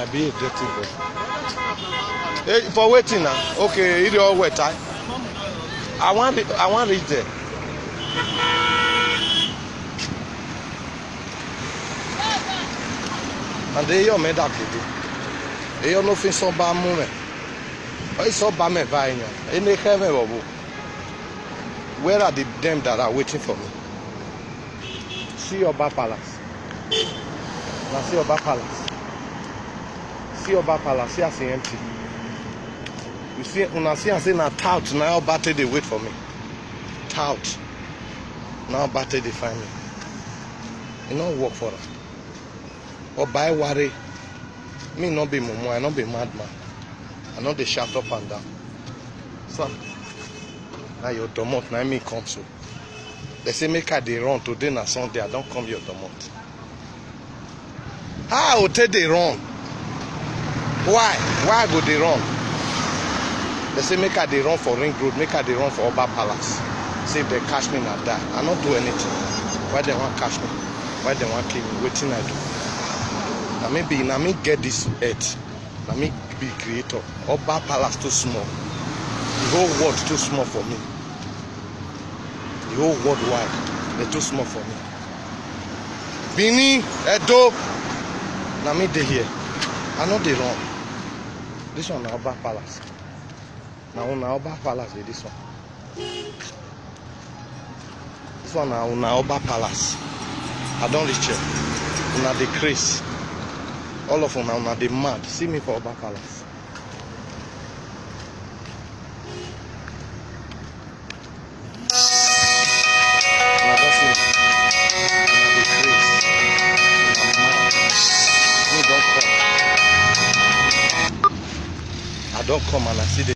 might be a dirty boy. Hey, for waiting now. Okay, it all wet. I want reach there. And they are made up to do. They are nothing so bad moment. I saw Bame Vine. And they have a where are them that are waiting for me? See Oba Palace. Now see Oba Palace. See Oba Palace. See us empty. You see, when I see I say now tout now battle they wait for me. Tout. Now battle they find me. You know work for us. Or buy worry. Me not be mumu, I not be madman. I not they shout up and down. So now your domot now me come so. They say make her they run today na Sunday. I don't come your domot. How I will take they run? Why? Why go they run? They say make her they run for Ring Road, make her they run for Oba Palace. Say if they catch me na die. I not do anything. Why they want catch me? Why they want kill me? Waiting I do. Now me get this earth. Now me be creator. Oba Palace too small. The whole world too small for me. The whole world wide, they're too small for me. Bini, Edo, now me they here. I know they wrong. This one now Oba Palace. Now Oba Palace is this one. This one now Oba Palace. I don't reach here. Now they crazy. All of them now they mad. See me for Oba Palace. I don't come and I see the